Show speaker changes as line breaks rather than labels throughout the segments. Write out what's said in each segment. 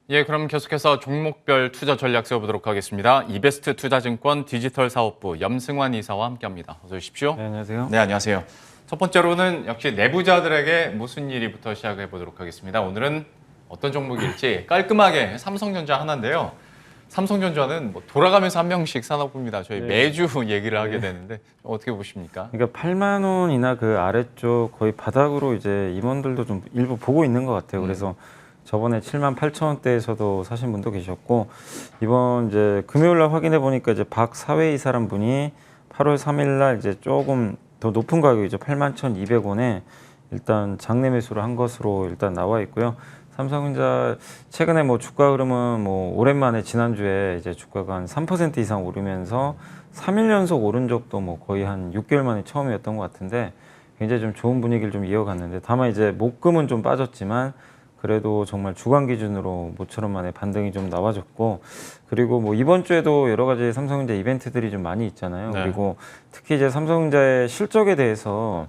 예, 그럼 계속해서 종목별 투자 전략 세워보도록 하겠습니다. 이베스트 투자증권 디지털 사업부 염승환 이사와 함께합니다. 어서 오십시오.
네, 안녕하세요.
네, 안녕하세요. 첫 번째로는 역시 내부자들에게 무슨 일이부터 시작해 보도록 하겠습니다. 오늘은 어떤 종목일지 깔끔하게 삼성전자 하나인데요. 삼성전자는 뭐 돌아가면서 한 명씩 사나 봅니다. 저희
네.
매주 얘기를 하게 되는데 어떻게 보십니까?
그러니까 8만 원이나 그 아래쪽 거의 바닥으로 이제 임원들도 좀 일부 보고 있는 것 같아요. 그래서 저번에 7만 8천 원대에서도 사신 분도 계셨고, 이번 이제 금요일 날 확인해 보니까 이제 박 사회이사란 분이 8월 3일 날 이제 조금 더 높은 가격이죠. 8만 1,200원에 일단 장내 매수를 한 것으로 일단 나와 있고요. 삼성전자 최근에 뭐 주가 흐름은 뭐 오랜만에 지난주에 이제 주가가 한 3% 이상 오르면서 3일 연속 오른 적도 뭐 거의 한 6개월 만에 처음이었던 것 같은데, 굉장히 좀 좋은 분위기를 좀 이어갔는데, 다만 이제 목금은 좀 빠졌지만 그래도 정말 주간 기준으로 모처럼 만에 반등이 좀 나와줬고, 그리고 뭐 이번 주에도 여러 가지 삼성전자 이벤트들이 좀 많이 있잖아요.
네.
그리고 특히 이제 삼성전자의 실적에 대해서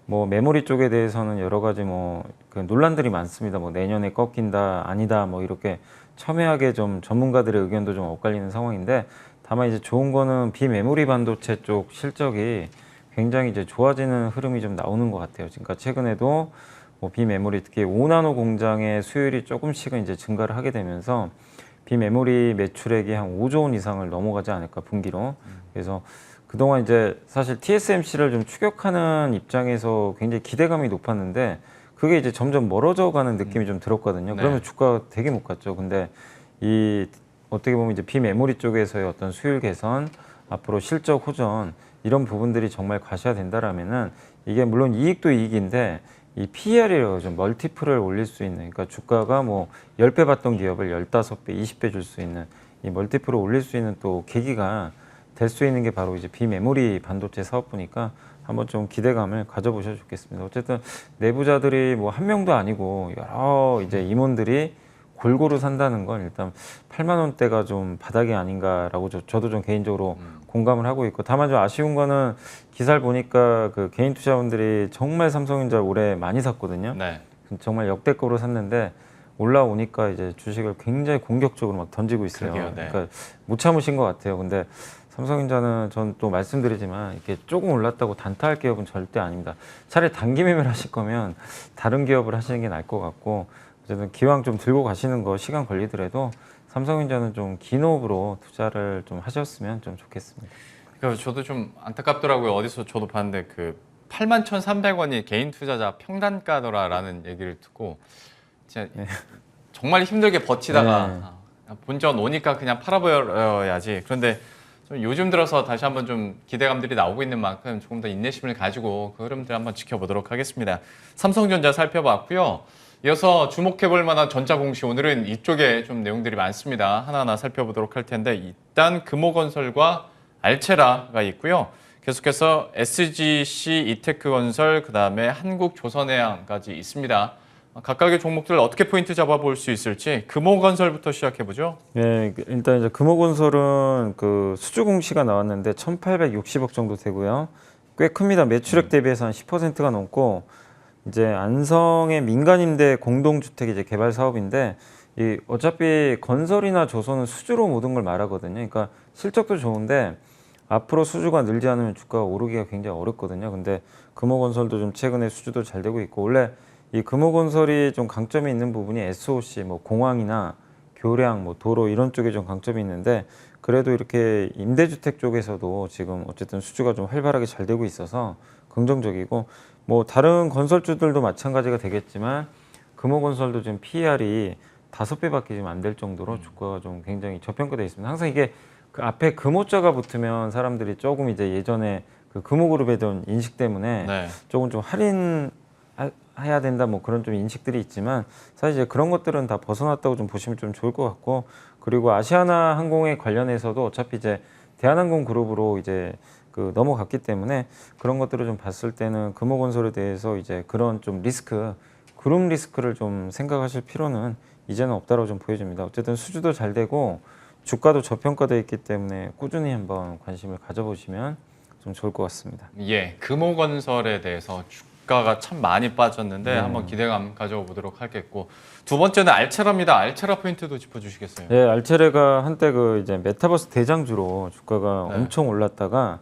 뭐 메모리 쪽에 대해서는 여러 가지 뭐 그 논란들이 많습니다. 뭐 내년에 꺾인다, 아니다, 뭐 이렇게 첨예하게 좀 전문가들의 의견도 좀 엇갈리는 상황인데, 다만 이제 좋은 거는 비메모리 반도체 쪽 실적이 굉장히 이제 좋아지는 흐름이 좀 나오는 것 같아요. 그러니까 최근에도 뭐 비메모리 특히 5나노 공장의 수율이 조금씩은 이제 증가를 하게 되면서 비메모리 매출액이 한 5조 원 이상을 넘어가지 않을까 분기로. 그래서 그동안 이제 사실 TSMC를 좀 추격하는 입장에서 굉장히 기대감이 높았는데, 그게 이제 점점 멀어져 가는 느낌이 좀 들었거든요.
네.
그러면 주가가 되게 못 갔죠. 근데 이 어떻게 보면 이제 비메모리 쪽에서의 어떤 수율 개선, 앞으로 실적 호전, 이런 부분들이 정말 과시화된다라면은 이게 물론 이익도 이익인데 이 PER이라고 좀 멀티플을 올릴 수 있는, 그러니까 주가가 뭐 10배 받던 기업을 15배, 20배 줄 수 있는 이 멀티플을 올릴 수 있는 또 계기가 될 수 있는 게 바로 이제 비메모리 반도체 사업부니까 한번 좀 기대감을 가져보셔도 좋겠습니다. 어쨌든 내부자들이 뭐 한 명도 아니고 여러 이제 임원들이 골고루 산다는 건 일단 8만 원대가 좀 바닥이 아닌가라고 저도 좀 개인적으로 공감을 하고 있고, 다만 좀 아쉬운 거는 기사를 보니까 그 개인 투자원들이 정말 삼성전자 올해 많이 샀거든요.
네.
정말 역대급으로 샀는데 올라오니까 이제 주식을 굉장히 공격적으로 막 던지고 있어요.
그러게요, 네.
그러니까 못 참으신 것 같아요. 근데 삼성전자는 전 또 말씀드리지만 이렇게 조금 올랐다고 단타할 기업은 절대 아닙니다. 차라리 단기 매매를 하실 거면 다른 기업을 하시는 게 나을 것 같고, 어쨌든 기왕 좀 들고 가시는 거 시간 걸리더라도 삼성전자는 좀 긴 호흡으로 투자를 좀 하셨으면 좀 좋겠습니다.
그러니까 저도 좀 안타깝더라고요. 어디서 저도 봤는데 그 81,300원이 개인 투자자 평단가더라라는 얘기를 듣고 진짜 정말 힘들게 버티다가 본전 오니까 그냥 팔아버려야지. 그런데 좀 요즘 들어서 다시 한번 좀 기대감들이 나오고 있는 만큼 조금 더 인내심을 가지고 그 흐름들 한번 지켜보도록 하겠습니다. 삼성전자 살펴봤고요. 이어서 주목해볼 만한 전자공시, 오늘은 이쪽에 좀 내용들이 많습니다. 하나하나 살펴보도록 할 텐데, 일단 금호건설과 알체라가 있고요. 계속해서 SGC, 이테크건설, 그다음에 한국조선해양까지 있습니다. 각각의 종목들 어떻게 포인트 잡아볼 수 있을지 금호건설부터 시작해보죠.
네, 일단 이제 금호건설은 그 수주 공시가 나왔는데 1,860억 정도 되고요. 꽤 큽니다. 매출액 대비해서 한 10%가 넘고, 이제 안성의 민간임대 공동주택 이제 개발 사업인데, 이 어차피 건설이나 조선은 수주로 모든 걸 말하거든요. 그러니까 실적도 좋은데 앞으로 수주가 늘지 않으면 주가가 오르기가 굉장히 어렵거든요. 근데 금호건설도 좀 최근에 수주도 잘 되고 있고, 원래 이 금호건설이 좀 강점이 있는 부분이 SOC, 뭐 공항이나 교량, 뭐 도로 이런 쪽에 좀 강점이 있는데, 그래도 이렇게 임대주택 쪽에서도 지금 어쨌든 수주가 좀 활발하게 잘 되고 있어서 긍정적이고, 뭐 다른 건설주들도 마찬가지가 되겠지만 금호건설도 지금 PER이 5배밖에 지금 안 될 정도로 주가가 좀 굉장히 저평가되어 있습니다. 항상 이게 그 앞에 금호자가 붙으면 사람들이 조금 이제 예전에 그 금호그룹에 대한 인식 때문에
네.
조금 좀 할인해야 된다 뭐 그런 좀 인식들이 있지만, 사실 이제 그런 것들은 다 벗어났다고 좀 보시면 좀 좋을 것 같고, 그리고 아시아나 항공에 관련해서도 어차피 이제 대한항공 그룹으로 이제 그 넘어갔기 때문에 그런 것들을 좀 봤을 때는 금호건설에 대해서 이제 그런 좀 리스크, 그룹 리스크를 좀 생각하실 필요는 이제는 없다고 좀 보여집니다. 어쨌든 수주도 잘 되고 주가도 저평가되어 있기 때문에 꾸준히 한번 관심을 가져보시면 좀 좋을 것 같습니다.
예, 금호건설에 대해서 주가가 참 많이 빠졌는데 한번 기대감 가져보도록 하겠고 두 번째는 알체라입니다. 알체라 포인트도 짚어주시겠어요?
네, 알체레가 한때 그 이제 메타버스 대장주로 주가가
네.
엄청 올랐다가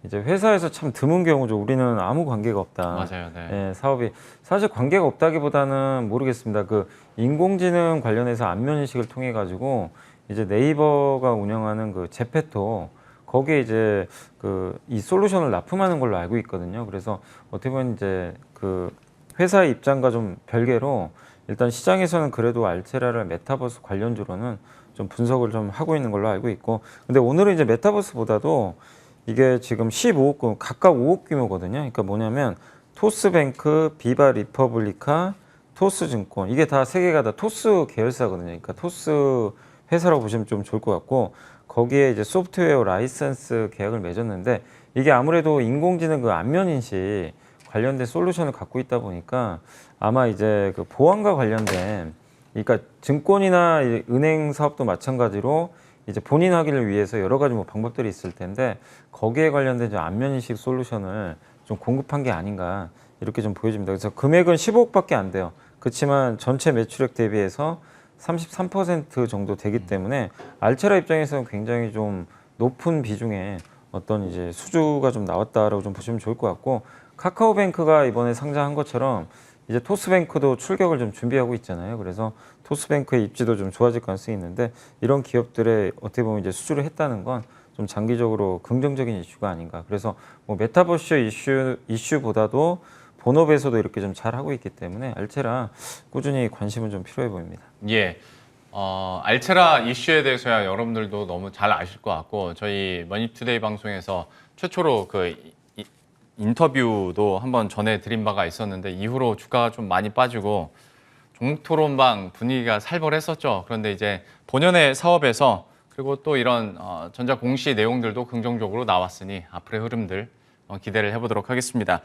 이제 회사에서 참 드문 경우죠. 우리는 아무 관계가 없다.
맞아요. 네.
예, 사업이 사실 관계가 없다기보다는 모르겠습니다. 그 인공지능 관련해서 안면 인식을 통해 가지고 이제 네이버가 운영하는 그 제페토 거기에 이제 그 이 솔루션을 납품하는 걸로 알고 있거든요. 그래서 어떻게 보면 이제 그 회사의 입장과 좀 별개로 일단 시장에서는 그래도 알체라를 메타버스 관련주로는 좀 분석을 좀 하고 있는 걸로 알고 있고, 근데 오늘은 이제 메타버스보다도 이게 지금 15억 규모, 각각 5억 규모거든요. 그러니까 뭐냐면 토스뱅크, 비바 리퍼블리카, 토스증권 이게 다 세 개가 다 토스 계열사거든요. 그러니까 토스 회사라고 보시면 좀 좋을 것 같고, 거기에 이제 소프트웨어 라이선스 계약을 맺었는데 이게 아무래도 인공지능 그 안면 인식 관련된 솔루션을 갖고 있다 보니까 아마 이제 그 보안과 관련된, 그러니까 증권이나 은행 사업도 마찬가지로 이제 본인 확인을 위해서 여러 가지 뭐 방법들이 있을 텐데 거기에 관련된 좀 안면 인식 솔루션을 좀 공급한 게 아닌가 이렇게 좀 보여집니다. 그래서 금액은 15억밖에 안 돼요. 그렇지만 전체 매출액 대비해서 33% 정도 되기 때문에 알체라 입장에서는 굉장히 좀 높은 비중의 어떤 이제 수주가 좀 나왔다라고 좀 보시면 좋을 것 같고, 카카오뱅크가 이번에 상장한 것처럼 이제 토스뱅크도 출격을 좀 준비하고 있잖아요. 그래서 토스뱅크의 입지도 좀 좋아질 가능성이 있는데 이런 기업들의 어떻게 보면 이제 수주를 했다는 건 좀 장기적으로 긍정적인 이슈가 아닌가. 그래서 뭐 메타버스 이슈보다도 본업에서도 이렇게 좀 잘하고 있기 때문에 알체라 꾸준히 관심은 좀 필요해 보입니다.
예. 알체라 이슈에 대해서야 여러분들도 너무 잘 아실 것 같고 저희 머니투데이 방송에서 최초로 그 인터뷰도 한번 전해드린 바가 있었는데 이후로 주가가 좀 많이 빠지고 종목토론방 분위기가 살벌했었죠. 그런데 이제 본연의 사업에서 그리고 또 이런 전자공시 내용들도 긍정적으로 나왔으니 앞으로의 흐름들 기대를 해보도록 하겠습니다.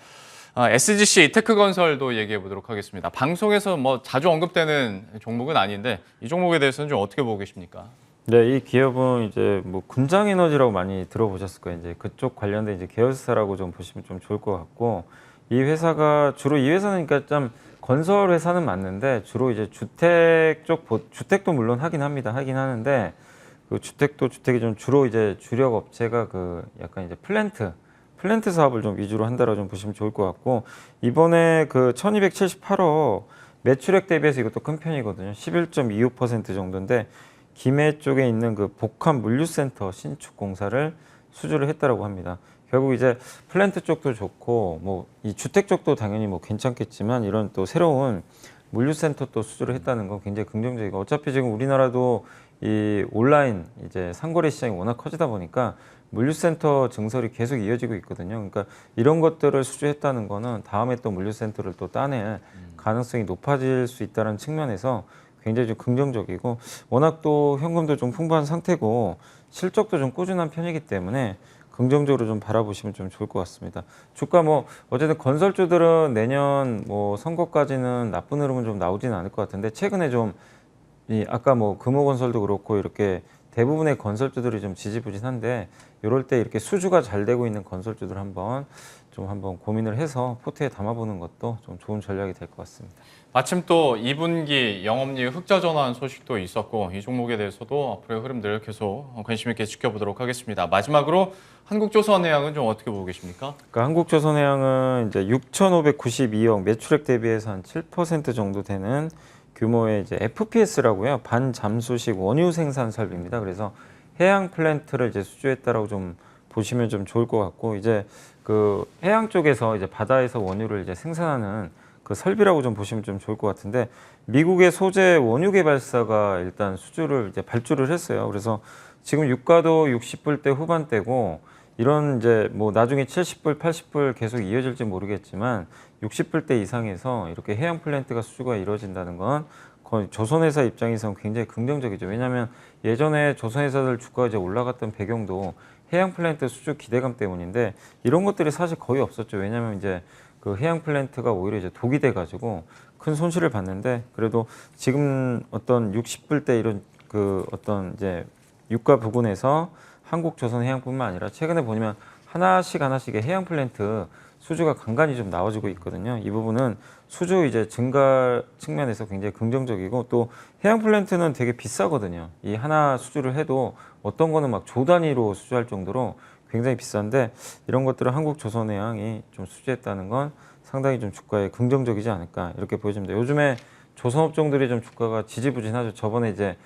SGC 테크건설도 얘기해 보도록 하겠습니다. 방송에서 뭐 자주 언급되는 종목은 아닌데 이 종목에 대해서는 좀 어떻게 보고 계십니까?
네, 이 기업은 이제 뭐 군장에너지라고 많이 들어보셨을 거예요. 이제 그쪽 관련된 이제 계열사라고 좀 보시면 좀 좋을 것 같고, 이 회사가 주로 이 회사는 그러니까 좀 건설 회사는 맞는데 주로 이제 주택 쪽 주택도 물론 하긴 하는데 그 주택이 좀 주로 이제 주력 업체가 그 약간 이제 플랜트 사업을 좀 위주로 한다라고 좀 보시면 좋을 것 같고, 이번에 그 1278억 매출액 대비해서 이것도 큰 편이거든요. 11.25% 정도인데 김해 쪽에 있는 그 복합 물류센터 신축 공사를 수주를 했다라고 합니다. 결국 이제 플랜트 쪽도 좋고 뭐 이 주택 쪽도 당연히 뭐 괜찮겠지만 이런 또 새로운 물류센터 또 수주를 했다는 건 굉장히 긍정적이고, 어차피 지금 우리나라도 이 온라인 이제 상거래 시장이 워낙 커지다 보니까 물류센터 증설이 계속 이어지고 있거든요. 그러니까 이런 것들을 수주했다는 거는 다음에 또 물류센터를 또 따낼 가능성이 높아질 수 있다는 측면에서 굉장히 좀 긍정적이고, 워낙 또 현금도 좀 풍부한 상태고 실적도 좀 꾸준한 편이기 때문에 긍정적으로 좀 바라보시면 좀 좋을 것 같습니다. 주가 뭐 어쨌든 건설주들은 내년 뭐 선거까지는 나쁜 흐름은 좀 나오지는 않을 것 같은데, 최근에 좀 이 아까 뭐 금호건설도 그렇고 이렇게 대부분의 건설주들이 좀 지지부진한데 이럴 때 이렇게 수주가 잘 되고 있는 건설주들 한번 고민을 해서 포트에 담아보는 것도 좀 좋은 전략이 될 것 같습니다.
마침 또 2분기 영업이익 흑자 전환 소식도 있었고 이 종목에 대해서도 앞으로의 흐름들 계속 관심 있게 지켜보도록 하겠습니다. 마지막으로 한국조선해양은 좀 어떻게 보고 계십니까?
그러니까 한국조선해양은 이제 6,592억 매출액 대비해서 한 7% 정도 되는 규모의 이제 FPS라고요. 반잠수식 원유 생산 설비입니다. 그래서 해양 플랜트를 이제 수주했다라고 좀 보시면 좀 좋을 것 같고, 이제 그 해양 쪽에서 이제 바다에서 원유를 이제 생산하는 그 설비라고 좀 보시면 좀 좋을 것 같은데, 미국의 소재 원유 개발사가 일단 수주를 이제 발주를 했어요. 그래서 지금 유가도 60불대 후반대고 이런 이제 뭐 나중에 70불, 80불 계속 이어질지 모르겠지만 60불대 이상에서 이렇게 해양 플랜트가 수주가 이루어진다는 건 거의 조선회사 입장에서는 굉장히 긍정적이죠. 왜냐하면 예전에 조선회사들 주가가 이제 올라갔던 배경도 해양 플랜트 수주 기대감 때문인데 이런 것들이 사실 거의 없었죠. 왜냐하면 이제 그 해양 플랜트가 오히려 이제 독이 돼가지고 큰 손실을 봤는데, 그래도 지금 어떤 60불대 이런 그 어떤 이제 유가 부근에서 한국조선해양뿐만 아니라 최근에 보면 하나씩의 해양 플랜트 수주가 간간히 좀 나와주고 있거든요. 이 부분은 수주 이제 증가 측면에서 굉장히 긍정적이고 또 해양 플랜트는 되게 비싸거든요. 이 하나 수주를 해도 어떤 거는 막 조 단위로 수주할 정도로 굉장히 비싼데 이런 것들을 한국조선해양이 좀 수주했다는 건 상당히 좀 주가에 긍정적이지 않을까 이렇게 보여집니다. 요즘에 조선업종들이 좀 주가가 지지부진하죠. 저번에 이제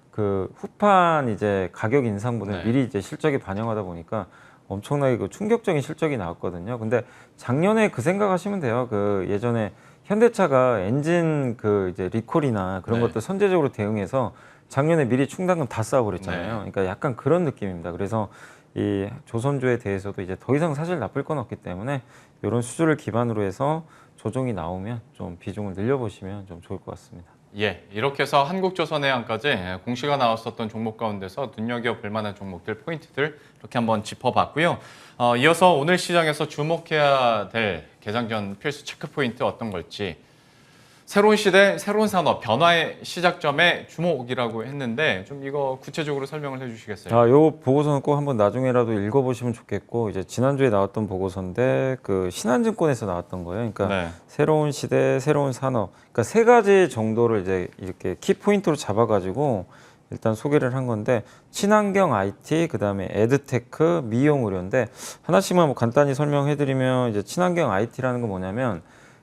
그 후판 이제 가격 인상분을
네.
미리 이제 실적에 반영하다 보니까 엄청나게 그 충격적인 실적이 나왔거든요. 근데 작년에 그 생각하시면 돼요. 그 예전에 현대차가 엔진 그 이제 리콜이나 그런
네.
것들 선제적으로 대응해서 작년에 미리 충당금 다 싸고 그랬잖아요.
네.
그러니까 약간 그런 느낌입니다. 그래서 이 조선주에 대해서도 이제 더 이상 사실 나쁠 건 없기 때문에 이런 수주를 기반으로 해서 조정이 나오면 좀 비중을 늘려보시면 좀 좋을 것 같습니다.
예, 이렇게 해서 한국조선해양까지 공시가 나왔었던 종목 가운데서 눈여겨볼 만한 종목들, 포인트들 이렇게 한번 짚어봤고요. 이어서 오늘 시장에서 주목해야 될 개장 전 필수 체크 포인트 어떤 걸지 새로운 시대, 새로운 산업, 변화의 시작점의 주목이라고 했는데 좀 이거 구체적으로 설명을 해주시겠어요?
요 보고서는 꼭 한번 나중에라도 읽어보시면 좋겠고 이제 지난주에 나왔던 보고서인데 그 신한증권에서 나왔던 거예요. 그러니까
네.
새로운 시대, 새로운 산업. 그러니까 세 가지 정도를 이제 이렇게 키 포인트로 잡아가지고 일단 소개를 한 건데 친환경 IT, 그다음에 에드테크, 미용 의료인데 하나씩만 뭐 간단히 설명해드리면 이제 친환경 IT라는 건 뭐냐면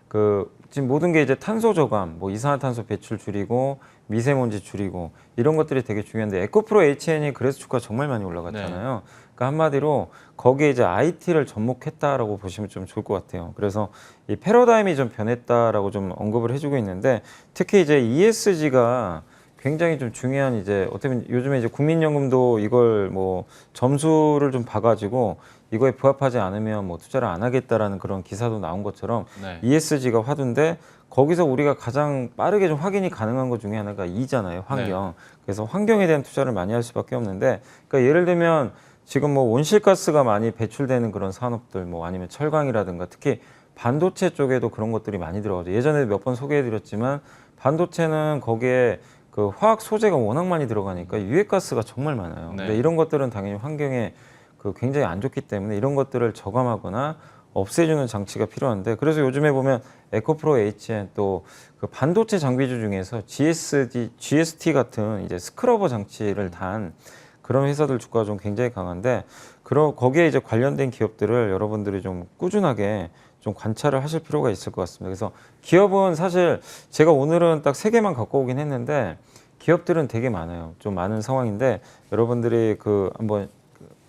그 지금 모든 게 이제 탄소 저감, 뭐 이산화탄소 배출 줄이고 미세먼지 줄이고 이런 것들이 되게 중요한데 에코프로 HN이 그래서 주가 정말 많이 올라갔잖아요. 그러니까 한마디로 거기에 이제 IT를 접목했다라고 보시면 좀 좋을 것 같아요. 그래서 이 패러다임이 좀 변했다라고 좀 언급을 해주고 있는데 특히 이제 ESG가 굉장히 좀 중요한 이제 어떻게 보면 요즘에 이제 국민연금도 이걸 뭐 점수를 좀 봐가지고 이거에 부합하지 않으면 뭐 투자를 안 하겠다라는 그런 기사도 나온 것처럼
네.
ESG가 화두인데 거기서 우리가 가장 빠르게 좀 확인이 가능한 것 중에 하나가 E잖아요, 환경. 그래서 환경에 대한 투자를 많이 할 수밖에 없는데, 그러니까 예를 들면 지금 뭐 온실가스가 많이 배출되는 그런 산업들, 뭐 아니면 철강이라든가 특히 반도체 쪽에도 그런 것들이 많이 들어가죠. 예전에 몇 번 소개해드렸지만 반도체는 거기에 그 화학 소재가 워낙 많이 들어가니까 유해가스가 정말 많아요.
네.
근데 이런 것들은 당연히 환경에 그 굉장히 안 좋기 때문에 이런 것들을 저감하거나 없애주는 장치가 필요한데 그래서 요즘에 보면 에코프로 HN 또 그 반도체 장비주 중에서 GST 같은 이제 스크러버 장치를 단 그런 회사들 주가가 좀 굉장히 강한데 거기에 이제 관련된 기업들을 여러분들이 좀 꾸준하게 좀 관찰을 하실 필요가 있을 것 같습니다. 그래서 기업은 사실 제가 오늘은 딱 3개만 갖고 오긴 했는데 기업들은 되게 많아요. 좀 많은 상황인데 여러분들이 그 한번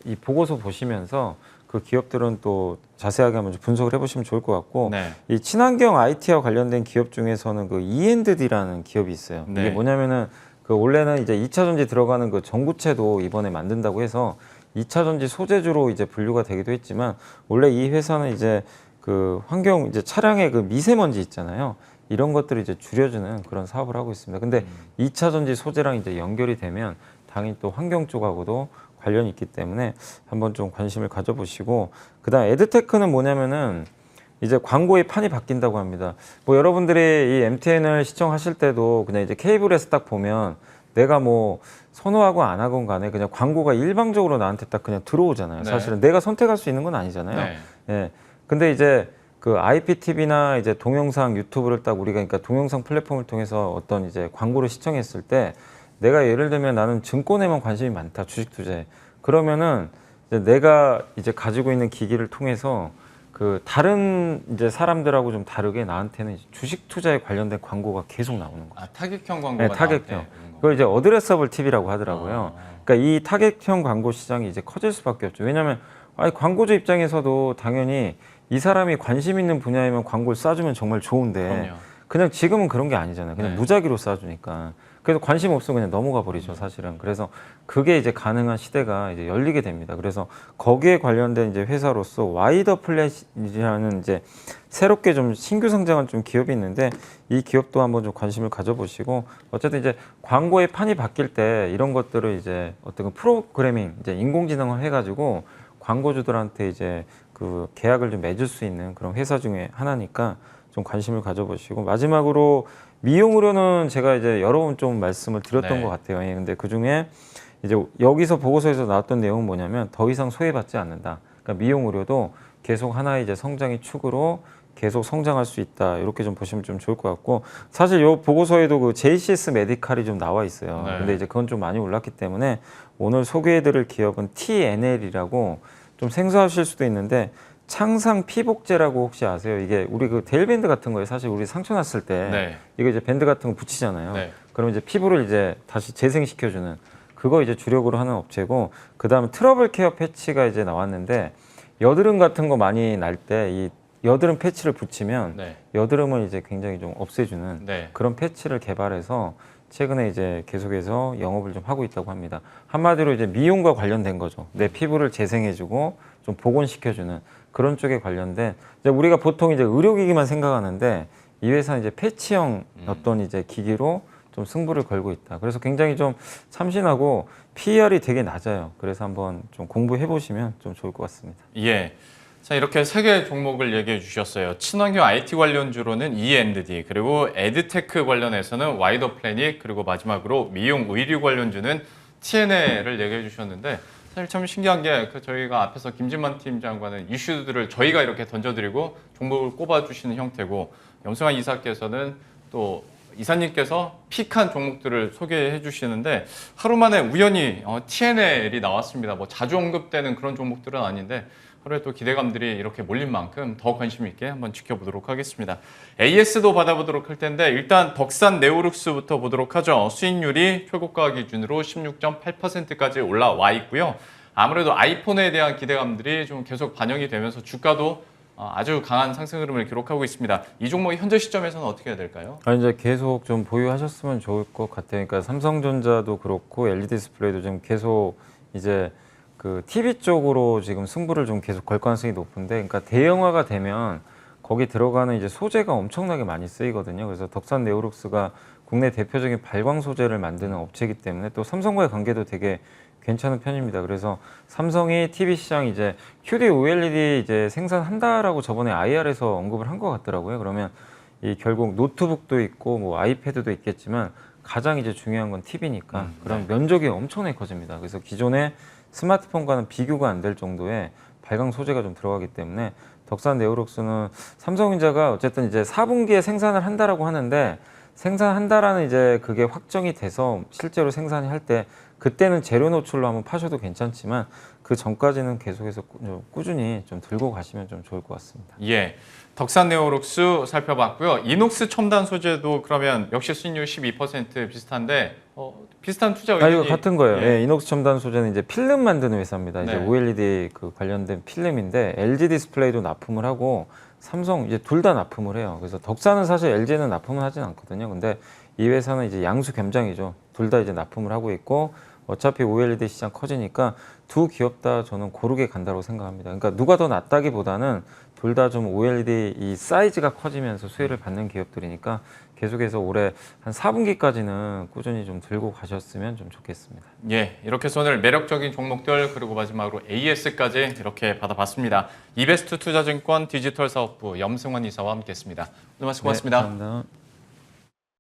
이 보고서 보시면서 그 기업들은 또 자세하게 한번 분석을 해보시면 좋을 것 같고
네.
이 친환경 IT와 관련된 기업 중에서는 그 E&D라는 기업이 있어요.
네.
이게 뭐냐면은 그 원래는 이제 2차 전지 들어가는 그 전구체도 이번에 만든다고 해서 2차 전지 소재주로 이제 분류가 되기도 했지만 원래 이 회사는 이제 그 환경 이제 차량의 그 미세먼지 있잖아요. 이런 것들을 이제 줄여주는 그런 사업을 하고 있습니다. 근데 2차 전지 소재랑 이제 연결이 되면 당연히 또 환경 쪽하고도 관련이 있기 때문에 한번 좀 관심을 가져보시고 그다음 에드테크는 뭐냐면은 이제 광고의 판이 바뀐다고 합니다. 뭐 여러분들이 이 MTN을 시청하실 때도 그냥 이제 케이블에서 딱 보면 내가 뭐 선호하고 안 하건 간에 그냥 광고가 일방적으로 나한테 딱 그냥 들어오잖아요.
네.
사실은 내가 선택할 수 있는 건 아니잖아요.
네.
예. 근데 이제 그 IPTV나 이제 동영상 유튜브를 딱 우리가 그러니까 동영상 플랫폼을 통해서 어떤 이제 광고를 시청했을 때 내가 예를 들면 나는 증권에만 관심이 많다, 주식 투자에. 그러면은 이제 내가 이제 가지고 있는 기기를 통해서 그 다른 이제 사람들하고 좀 다르게 나한테는 이제 주식 투자에 관련된 광고가 계속 나오는 거예요.
아, 타겟형 광고가
네, 타겟형.
나한테 오는 거.
그걸 이제 어드레서블 TV라고 하더라고요. 그러니까 이 타겟형 광고 시장이 이제 커질 수밖에 없죠. 왜냐하면 아니 광고주 입장에서도 당연히 이 사람이 관심 있는 분야이면 광고를 쏴주면 정말 좋은데
그럼요.
그냥 지금은 그런 게 아니잖아요. 그냥
네.
무작위로 쏴주니까. 그래서 관심 없으면 그냥 넘어가 버리죠, 사실은. 그래서 그게 이제 가능한 시대가 이제 열리게 됩니다. 그래서 거기에 관련된 이제 회사로서 와이더 플랫이라는 이제 새롭게 좀 신규 성장한 좀 기업이 있는데 이 기업도 한번 좀 관심을 가져보시고 어쨌든 이제 광고의 판이 바뀔 때 이런 것들을 이제 어떤 프로그래밍 이제 인공지능을 해가지고 광고주들한테 이제 그 계약을 좀 맺을 수 있는 그런 회사 중에 하나니까 좀 관심을 가져보시고 마지막으로 미용 의료는 제가 이제 여러 번 좀 말씀을 드렸던
네.
것 같아요. 예, 근데 그 중에 이제 여기서 보고서에서 나왔던 내용은 뭐냐면 더 이상 소외받지 않는다. 그러니까 미용 의료도 계속 하나의 이제 성장의 축으로 계속 성장할 수 있다. 이렇게 좀 보시면 좀 좋을 것 같고 사실 요 보고서에도 그 JCS 메디칼이 좀 나와 있어요.
네.
근데 이제 그건 좀 많이 올랐기 때문에 오늘 소개해드릴 기업은 TNL이라고 좀 생소하실 수도 있는데 창상 피복제라고 혹시 아세요? 이게 우리 그 데일밴드 같은 거에 사실 우리 상처 났을 때
네.
이거 이제 밴드 같은 거 붙이잖아요.
네.
그럼 이제 피부를 이제 다시 재생시켜주는 그거 이제 주력으로 하는 업체고 그 다음에 트러블 케어 패치가 이제 나왔는데 여드름 같은 거 많이 날 때 이 여드름 패치를 붙이면
네.
여드름을 이제 굉장히 좀 없애주는
네.
그런 패치를 개발해서 최근에 이제 계속해서 영업을 좀 하고 있다고 합니다. 한마디로 이제 미용과 관련된 거죠. 내 피부를 재생해주고 좀 복원시켜주는 그런 쪽에 관련된 이제 우리가 보통 이제 의료기기만 생각하는데 이 회사는 이제 패치형 어떤 이제 기기로 좀 승부를 걸고 있다. 그래서 굉장히 좀 참신하고 PER이 되게 낮아요. 그래서 한번 좀 공부해 보시면 좀 좋을 것 같습니다.
예. 자, 이렇게 세 개의 종목을 얘기해 주셨어요. 친환경 IT 관련주로는 E&D, 그리고 에드테크 관련해서는 와이더 플래닛, 그리고 마지막으로 미용 의류 관련주는 TNL을 얘기해 주셨는데 사실 참 신기한 게 저희가 앞에서 김진만 팀장과는 이슈들을 저희가 이렇게 던져드리고 종목을 꼽아주시는 형태고 염승환 이사께서는 또 이사님께서 픽한 종목들을 소개해 주시는데 하루 만에 우연히 TNL이 나왔습니다. 뭐 자주 언급되는 그런 종목들은 아닌데 하루에 또 기대감들이 이렇게 몰린 만큼 더 관심 있게 한번 지켜보도록 하겠습니다. AS도 받아보도록 할 텐데 일단 덕산 네오룩스부터 보도록 하죠. 수익률이 최고가 기준으로 16.8%까지 올라와 있고요. 아무래도 아이폰에 대한 기대감들이 좀 계속 반영이 되면서 주가도 아주 강한 상승 흐름을 기록하고 있습니다. 이 종목이 현재 시점에서는 어떻게 해야 될까요?
이제 계속 좀 보유하셨으면 좋을 것 같아요. 그러니까 삼성전자도 그렇고 LG 디스플레이도 좀 계속 이제 그 TV 쪽으로 지금 승부를 좀 계속 걸 가능성이 높은데, 그러니까 대형화가 되면 거기 들어가는 이제 소재가 엄청나게 많이 쓰이거든요. 그래서 덕산 네오룩스가 국내 대표적인 발광 소재를 만드는 업체이기 때문에 또 삼성과의 관계도 되게 괜찮은 편입니다. 그래서 삼성이 TV 시장 이제 QD OLED 이제 생산한다라고 저번에 IR에서 언급을 한 것 같더라고요. 그러면 이 결국 노트북도 있고 뭐 아이패드도 있겠지만 가장 이제 중요한 건 TV니까 그런 면적이 엄청나게 커집니다. 그래서 기존의 스마트폰과는 비교가 안 될 정도의 발광 소재가 좀 들어가기 때문에 덕산 네오룩스는 삼성전자가 어쨌든 이제 4분기에 생산을 한다라고 하는데 생산한다라는 이제 그게 확정이 돼서 실제로 생산을 할 때 그때는 재료 노출로 한번 파셔도 괜찮지만 그 전까지는 계속해서 꾸준히 좀 들고 가시면 좀 좋을 것 같습니다.
예, 덕산 네오룩스 살펴봤고요. 이녹스 첨단 소재도 그러면 역시 수익률 12% 비슷한데 비슷한 투자 의견이
이거 같은 거예요. 예, 이녹스 첨단 소재는 이제 필름 만드는 회사입니다. 이제
네.
OLED 그 관련된 필름인데 LG 디스플레이도 납품을 하고 삼성 이제 둘 다 납품을 해요. 그래서 덕산은 사실 LG는 납품을 하진 않거든요. 근데 이 회사는 이제 양수 겸장이죠. 둘 다 이제 납품을 하고 있고 어차피 OLED 시장 커지니까 두 기업 다 저는 고르게 간다고 생각합니다. 그러니까 누가 더 낫다기보다는 둘 다 좀 OLED 이 사이즈가 커지면서 수혜를 받는 기업들이니까 계속해서 올해 한 4분기까지는 꾸준히 좀 들고 가셨으면 좀 좋겠습니다.
예, 이렇게 해서 오늘 매력적인 종목들 그리고 마지막으로 AS까지 이렇게 받아봤습니다. 이베스트 투자증권 디지털 사업부 염승환 이사와 함께했습니다. 오늘 말씀 고맙습니다.
네, 감사합니다.